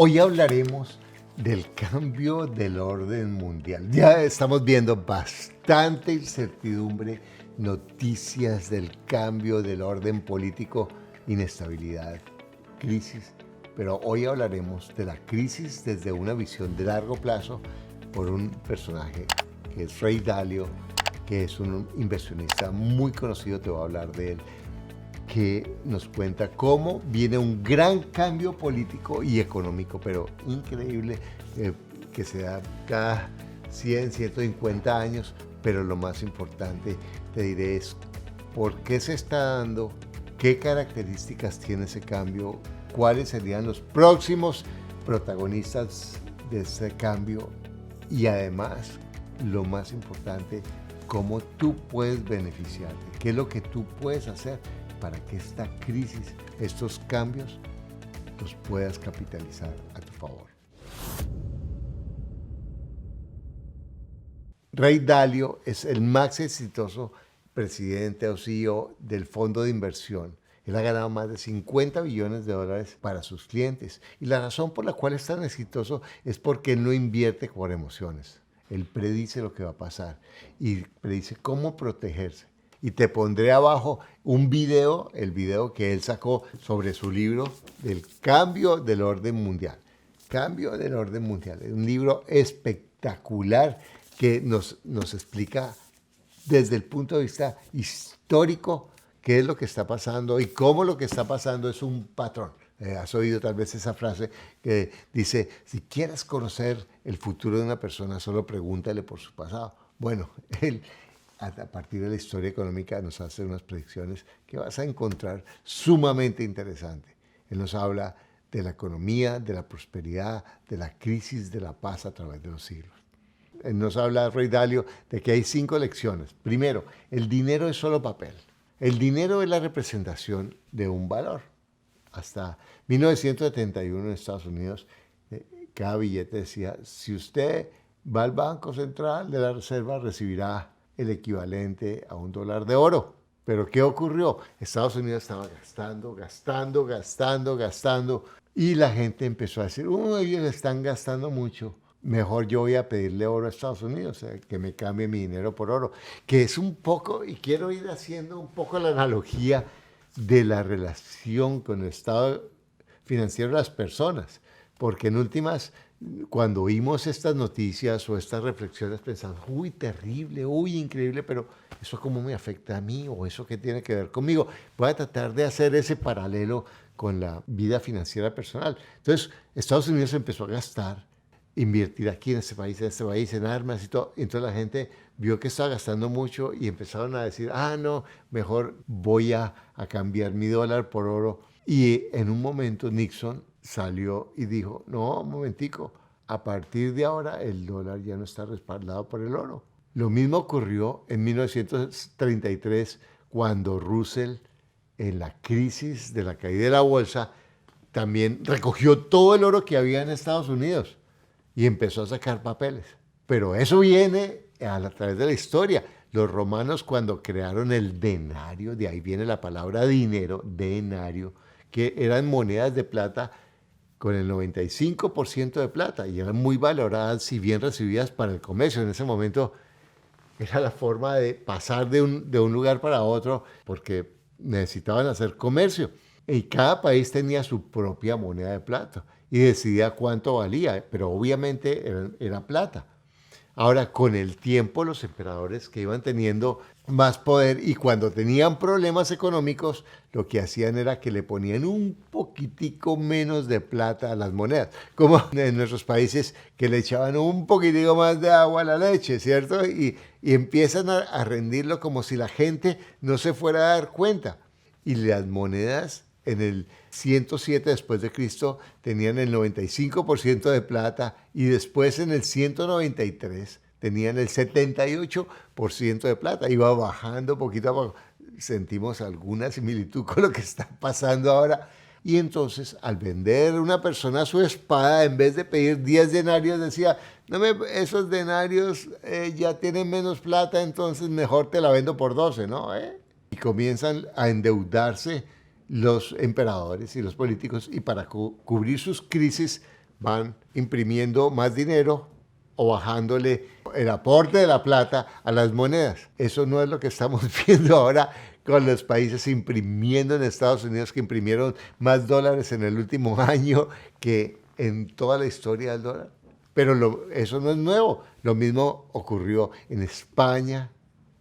Hoy hablaremos del cambio del orden mundial. Ya estamos viendo bastante incertidumbre, noticias del cambio del orden político, inestabilidad, crisis. Pero hoy hablaremos de la crisis desde una visión de largo plazo por un personaje que es Ray Dalio, que es un inversionista muy conocido, te voy a hablar de él, que nos cuenta cómo viene un gran cambio político y económico, pero increíble, que se da cada 100, 150 años, pero lo más importante, te diré, es por qué se está dando, qué características tiene ese cambio, cuáles serían los próximos protagonistas de ese cambio y además, lo más importante, cómo tú puedes beneficiarte, qué es lo que tú puedes hacer para que esta crisis, estos cambios, los puedas capitalizar a tu favor. Ray Dalio es el más exitoso presidente o CEO del fondo de inversión. Él ha ganado más de 50 billones de dólares para sus clientes. Y la razón por la cual es tan exitoso es porque él no invierte por emociones. Él predice lo que va a pasar y predice cómo protegerse. Y te pondré abajo un video, el video que él sacó sobre su libro del cambio del orden mundial. Cambio del orden mundial. Es un libro espectacular que nos explica desde el punto de vista histórico qué es lo que está pasando y cómo lo que está pasando es un patrón. Has oído tal vez esa frase que dice, si quieres conocer el futuro de una persona, solo pregúntale por su pasado. Bueno, él a partir de la historia económica nos hace unas predicciones que vas a encontrar sumamente interesantes. Él nos habla de la economía, de la prosperidad, de la crisis, de la paz a través de los siglos. Él nos habla, Ray Dalio, de que hay 5 lecciones. Primero, el dinero es solo papel. El dinero es la representación de un valor. Hasta 1971 en Estados Unidos, cada billete decía, si usted va al Banco Central de la Reserva, recibirá el equivalente a $1 de oro. Pero ¿qué ocurrió? Estados Unidos estaba gastando, y la gente empezó a decir, ellos están gastando mucho, mejor yo voy a pedirle oro a Estados Unidos, que me cambie mi dinero por oro, que es un poco, y quiero ir haciendo un poco la analogía de la relación con el estado financiero de las personas, porque en últimas, cuando oímos estas noticias o estas reflexiones pensamos, uy, terrible, uy, increíble, pero ¿eso cómo me afecta a mí? ¿O eso qué tiene que ver conmigo? Voy a tratar de hacer ese paralelo con la vida financiera personal. Entonces, Estados Unidos empezó a gastar, invertir aquí en este país, en armas y todo. Entonces la gente vio que estaba gastando mucho y empezaron a decir, no, mejor voy a cambiar mi dólar por oro. Y en un momento Nixon salió y dijo, no, un momentico, a partir de ahora el dólar ya no está respaldado por el oro. Lo mismo ocurrió en 1933 cuando Russell, en la crisis de la caída de la bolsa, también recogió todo el oro que había en Estados Unidos y empezó a sacar papeles. Pero eso viene a través de la historia. Los romanos cuando crearon el denario, de ahí viene la palabra dinero, denario, que eran monedas de plata con el 95% de plata y eran muy valoradas y bien recibidas para el comercio. En ese momento era la forma de pasar de un lugar para otro porque necesitaban hacer comercio. Y cada país tenía su propia moneda de plata y decidía cuánto valía, pero obviamente era plata. Ahora, con el tiempo, los emperadores que iban teniendo más poder y cuando tenían problemas económicos, lo que hacían era que le ponían un poquitico menos de plata a las monedas, como en nuestros países que le echaban un poquitico más de agua a la leche, ¿cierto? Y empiezan a rendirlo como si la gente no se fuera a dar cuenta. Y las monedas en el 107 después de Cristo tenían el 95% de plata y después en el 193 tenían el 78% de plata. Iba bajando poquito a poco. Sentimos alguna similitud con lo que está pasando ahora. Y entonces, al vender una persona su espada, en vez de pedir 10 denarios, decía, no esos denarios ya tienen menos plata, entonces mejor te la vendo por 12, ¿no? Y comienzan a endeudarse los emperadores y los políticos y para cubrir sus crisis van imprimiendo más dinero o bajándole el aporte de la plata a las monedas. Eso no es lo que estamos viendo ahora con los países imprimiendo en Estados Unidos, que imprimieron más dólares en el último año que en toda la historia del dólar. Pero eso no es nuevo. Lo mismo ocurrió en España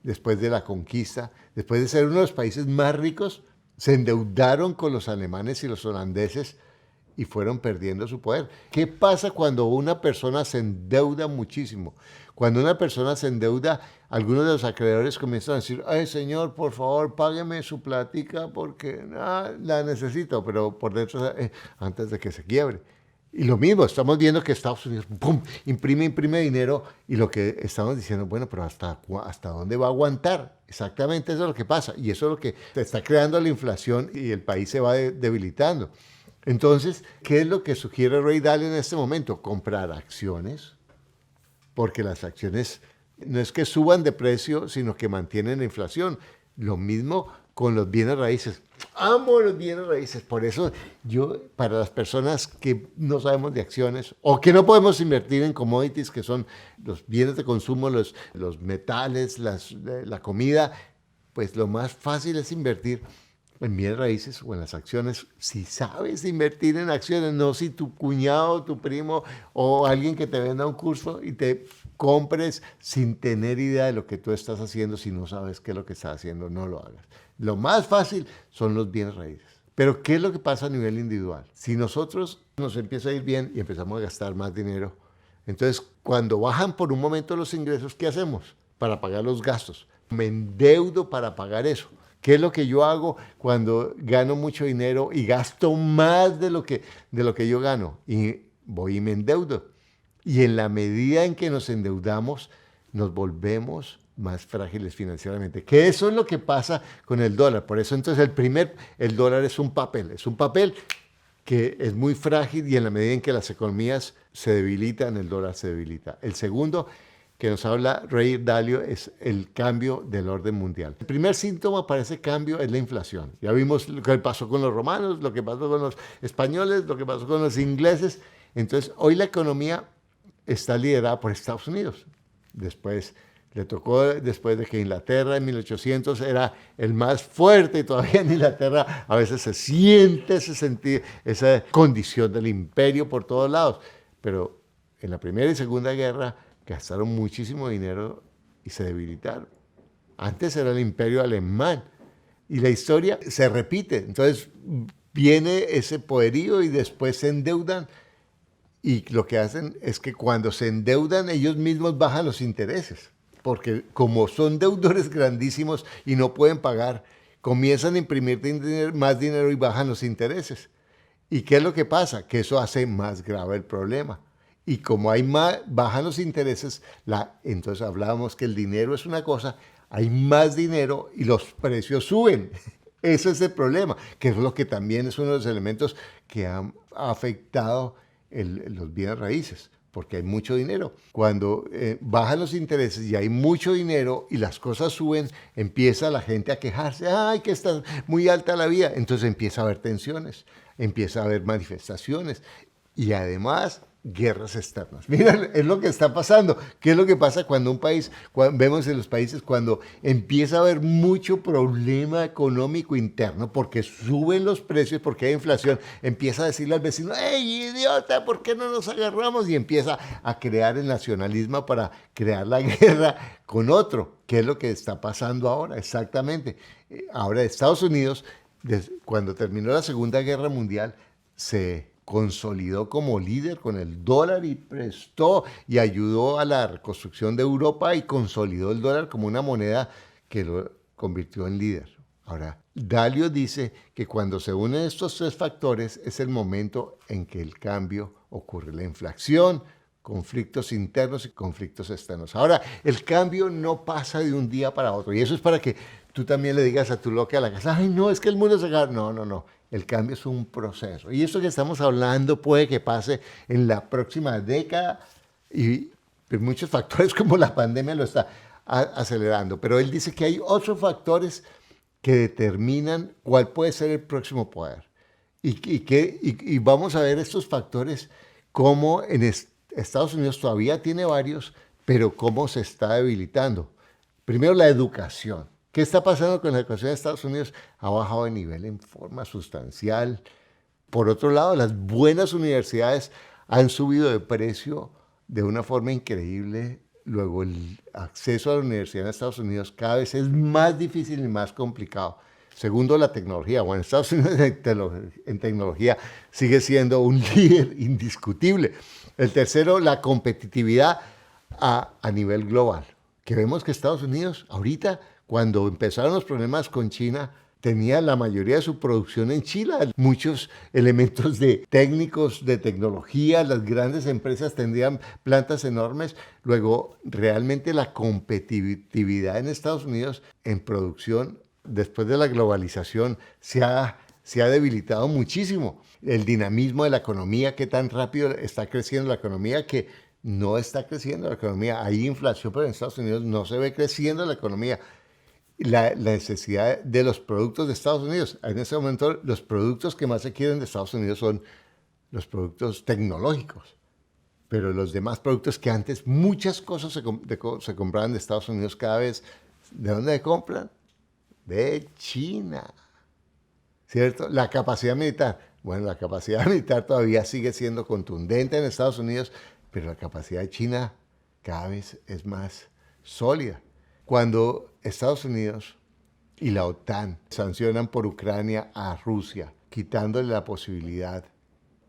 después de la conquista, después de ser uno de los países más ricos, se endeudaron con los alemanes y los holandeses y fueron perdiendo su poder. ¿Qué pasa cuando una persona se endeuda muchísimo? Cuando una persona se endeuda, algunos de los acreedores comienzan a decir, ay señor, por favor, págueme su plática porque la necesito, pero por dentro, antes de que se quiebre. Y lo mismo, estamos viendo que Estados Unidos, ¡pum!, imprime dinero y lo que estamos diciendo, bueno, pero ¿hasta dónde va a aguantar? Exactamente eso es lo que pasa y eso es lo que está creando la inflación y el país se va debilitando. Entonces, ¿qué es lo que sugiere Ray Dalio en este momento? Comprar acciones, porque las acciones no es que suban de precio, sino que mantienen la inflación. Lo mismo con los bienes raíces. Amo los bienes raíces. Por eso yo, para las personas que no sabemos de acciones o que no podemos invertir en commodities, que son los bienes de consumo, los metales, la comida, pues lo más fácil es invertir en bienes raíces o en las acciones, si sabes invertir en acciones, no si tu cuñado, tu primo o alguien que te venda un curso y te compres sin tener idea de lo que tú estás haciendo, si no sabes qué es lo que estás haciendo, no lo hagas. Lo más fácil son los bienes raíces. Pero ¿qué es lo que pasa a nivel individual? Si nosotros nos empieza a ir bien y empezamos a gastar más dinero, entonces cuando bajan por un momento los ingresos, ¿qué hacemos? Para pagar los gastos. Me endeudo para pagar eso. ¿Qué es lo que yo hago cuando gano mucho dinero y gasto más de lo que yo gano? Y voy y me endeudo. Y en la medida en que nos endeudamos, nos volvemos más frágiles financieramente. Que eso es lo que pasa con el dólar. Por eso entonces el dólar es un papel que es muy frágil y en la medida en que las economías se debilitan, el dólar se debilita. El segundo que nos habla Ray Dalio es el cambio del orden mundial. El primer síntoma para ese cambio es la inflación. Ya vimos lo que pasó con los romanos, lo que pasó con los españoles, lo que pasó con los ingleses. Entonces, hoy la economía está liderada por Estados Unidos. Después de que Inglaterra en 1800 era el más fuerte y todavía en Inglaterra a veces se siente esa condición del imperio por todos lados. Pero en la Primera y Segunda Guerra gastaron muchísimo dinero y se debilitaron. Antes era el imperio alemán y la historia se repite. Entonces viene ese poderío y después se endeudan y lo que hacen es que cuando se endeudan ellos mismos bajan los intereses porque como son deudores grandísimos y no pueden pagar, comienzan a imprimir más dinero y bajan los intereses. ¿Y qué es lo que pasa? Que eso hace más grave el problema. Y como bajan los intereses, entonces hablábamos que el dinero es una cosa, hay más dinero y los precios suben. Ese es el problema, que es lo que también es uno de los elementos que ha afectado los bienes raíces, porque hay mucho dinero. Cuando bajan los intereses y hay mucho dinero y las cosas suben, empieza la gente a quejarse, ¡ay, que está muy alta la vida! Entonces empieza a haber tensiones, empieza a haber manifestaciones y además guerras externas. Mira, es lo que está pasando. ¿Qué es lo que pasa cuando vemos en los países cuando empieza a haber mucho problema económico interno porque suben los precios, porque hay inflación, empieza a decirle al vecino, ¡hey, idiota, ¿por qué no nos agarramos? Y empieza a crear el nacionalismo para crear la guerra con otro. ¿Qué es lo que está pasando ahora? Exactamente. Ahora Estados Unidos, cuando terminó la Segunda Guerra Mundial, se consolidó como líder con el dólar y prestó y ayudó a la reconstrucción de Europa y consolidó el dólar como una moneda que lo convirtió en líder. Ahora, Dalio dice que cuando se unen estos tres factores es el momento en que el cambio ocurre. La inflación, conflictos internos y conflictos externos. Ahora, el cambio no pasa de un día para otro y eso es para que tú también le digas a tu loca a la casa, ay, no, es que el mundo se acaba. No, no, no. El cambio es un proceso. Y esto que estamos hablando puede que pase en la próxima década y muchos factores como la pandemia lo está acelerando. Pero él dice que hay otros factores que determinan cuál puede ser el próximo poder. Y vamos a ver estos factores cómo Estados Unidos todavía tiene varios, pero cómo se está debilitando. Primero, la educación. ¿Qué está pasando con la educación de Estados Unidos? Ha bajado de nivel en forma sustancial. Por otro lado, las buenas universidades han subido de precio de una forma increíble. Luego, el acceso a la universidad en Estados Unidos cada vez es más difícil y más complicado. Segundo, la tecnología. Bueno, Estados Unidos en tecnología sigue siendo un líder indiscutible. El tercero, la competitividad a nivel global. Que vemos que Estados Unidos, ahorita, cuando empezaron los problemas con China, tenía la mayoría de su producción en China. Muchos elementos de técnicos, de tecnología, las grandes empresas tendrían plantas enormes. Luego, realmente la competitividad en Estados Unidos en producción, después de la globalización, se ha debilitado muchísimo. El dinamismo de la economía, qué tan rápido está creciendo la economía, que no está creciendo la economía. Hay inflación, pero en Estados Unidos no se ve creciendo la economía. La necesidad de los productos de Estados Unidos. En ese momento, los productos que más se quieren de Estados Unidos son los productos tecnológicos. Pero los demás productos que antes muchas cosas se compraban de Estados Unidos cada vez, ¿de dónde se compran? De China. ¿Cierto? La capacidad militar. Bueno, la capacidad militar todavía sigue siendo contundente en Estados Unidos, pero la capacidad de China cada vez es más sólida. Cuando Estados Unidos y la OTAN sancionan por Ucrania a Rusia, quitándole la posibilidad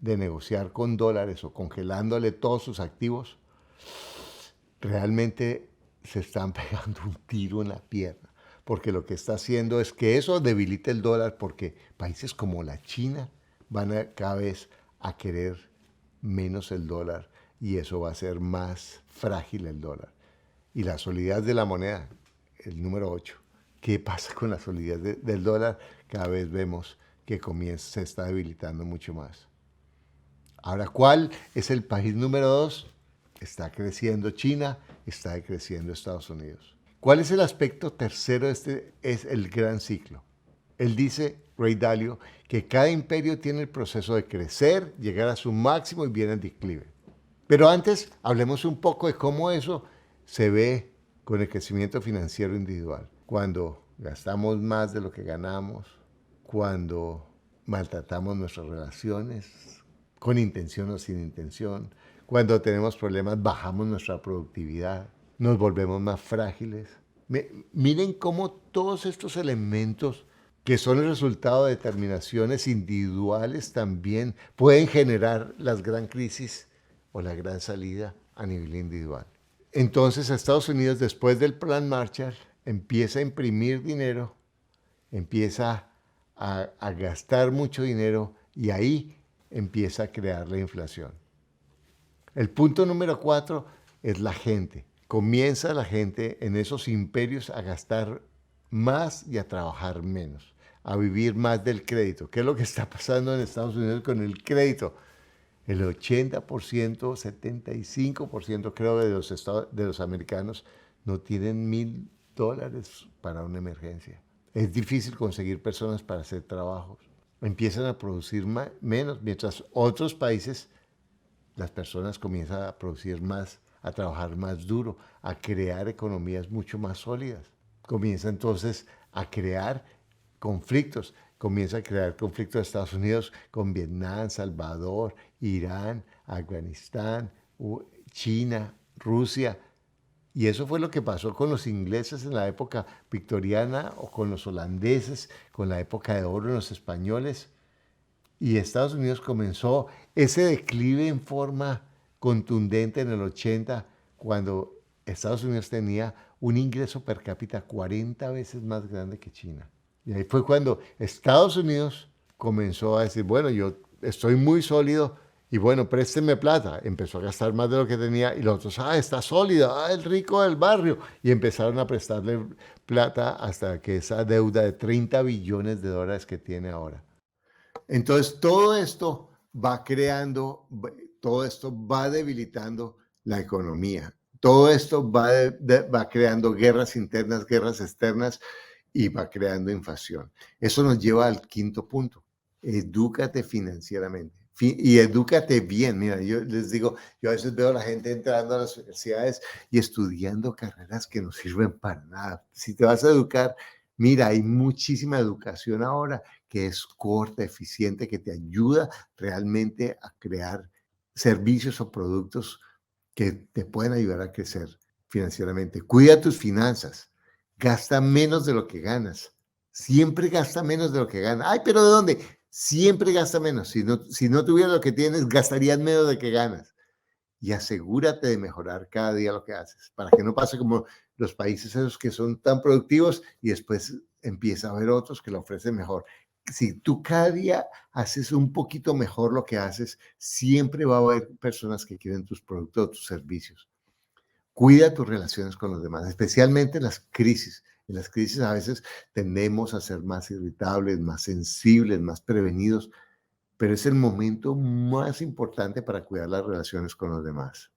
de negociar con dólares o congelándole todos sus activos, realmente se están pegando un tiro en la pierna, porque lo que está haciendo es que eso debilite el dólar, porque países como la China van cada vez a querer menos el dólar y eso va a hacer más frágil el dólar. Y la solidez de la moneda, el número 8. ¿Qué pasa con la solidez del dólar? Cada vez vemos que se está debilitando mucho más. Ahora, ¿cuál es el país número 2? Está creciendo China, está creciendo Estados Unidos. ¿Cuál es el aspecto tercero de este? Es el gran ciclo. Él dice, Ray Dalio, que cada imperio tiene el proceso de crecer, llegar a su máximo y viene en declive. Pero antes, hablemos un poco de cómo eso se ve con el crecimiento financiero individual. Cuando gastamos más de lo que ganamos, cuando maltratamos nuestras relaciones, con intención o sin intención, cuando tenemos problemas, bajamos nuestra productividad, nos volvemos más frágiles. Miren cómo todos estos elementos que son el resultado de determinaciones individuales también pueden generar las gran crisis o la gran salida a nivel individual. Entonces Estados Unidos, después del Plan Marshall, empieza a imprimir dinero, empieza a gastar mucho dinero y ahí empieza a crear la inflación. El punto número 4 es la gente. Comienza la gente en esos imperios a gastar más y a trabajar menos, a vivir más del crédito. ¿Qué es lo que está pasando en Estados Unidos con el crédito? El 80%, 75% creo de los americanos no tienen $1,000 para una emergencia. Es difícil conseguir personas para hacer trabajos. Empiezan a producir menos, mientras otros países las personas comienzan a producir más, a trabajar más duro, a crear economías mucho más sólidas. Comienza entonces a crear conflictos. Comienza a crear conflictos de Estados Unidos con Vietnam, Salvador, Irán, Afganistán, China, Rusia. Y eso fue lo que pasó con los ingleses en la época victoriana o con los holandeses, con la época de oro en los españoles. Y Estados Unidos comenzó ese declive en forma contundente en el 80, cuando Estados Unidos tenía un ingreso per cápita 40 veces más grande que China. Y ahí fue cuando Estados Unidos comenzó a decir, bueno, yo estoy muy sólido y bueno, présteme plata. Empezó a gastar más de lo que tenía y los otros, está sólido, el rico del barrio. Y empezaron a prestarle plata hasta que esa deuda de $30 billones que tiene ahora. Entonces, todo esto va creando, todo esto va debilitando la economía. Todo esto va creando guerras internas, guerras externas y va creando inflación. Eso nos lleva al quinto punto. Edúcate financieramente. Y edúcate bien. Mira, yo les digo, yo a veces veo a la gente entrando a las universidades y estudiando carreras que no sirven para nada. Si te vas a educar, mira, hay muchísima educación ahora que es corta, eficiente, que te ayuda realmente a crear servicios o productos que te pueden ayudar a crecer financieramente. Cuida tus finanzas. Gasta menos de lo que ganas. Siempre gasta menos de lo que gana. Ay, pero ¿de dónde? Siempre gasta menos. Si no tuvieras lo que tienes, gastarías menos de que ganas. Y asegúrate de mejorar cada día lo que haces, para que no pase como los países esos que son tan productivos y después empieza a haber otros que lo ofrecen mejor. Si tú cada día haces un poquito mejor lo que haces, siempre va a haber personas que quieren tus productos o tus servicios. Cuida tus relaciones con los demás, especialmente en las crisis. En las crisis a veces tendemos a ser más irritables, más sensibles, más prevenidos, pero es el momento más importante para cuidar las relaciones con los demás.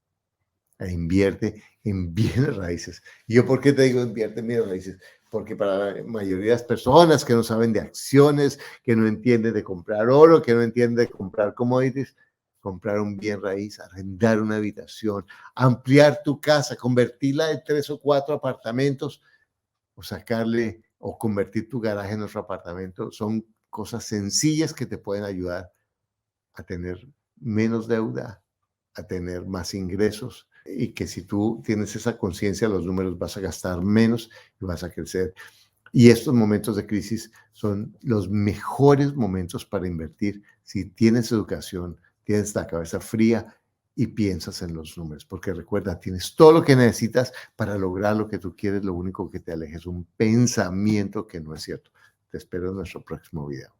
Invierte en bienes raíces. ¿Y yo por qué te digo invierte en bienes raíces? Porque para la mayoría de las personas que no saben de acciones, que no entienden de comprar oro, que no entienden de comprar commodities, comprar un bien raíz, arrendar una habitación, ampliar tu casa, convertirla en 3 o 4 apartamentos o sacarle o convertir tu garaje en otro apartamento, son cosas sencillas que te pueden ayudar a tener menos deuda, a tener más ingresos y que si tú tienes esa conciencia, los números vas a gastar menos y vas a crecer. Y estos momentos de crisis son los mejores momentos para invertir si tienes educación, tienes la cabeza fría y piensas en los números, porque recuerda, tienes todo lo que necesitas para lograr lo que tú quieres, lo único que te aleja es un pensamiento que no es cierto. Te espero en nuestro próximo video.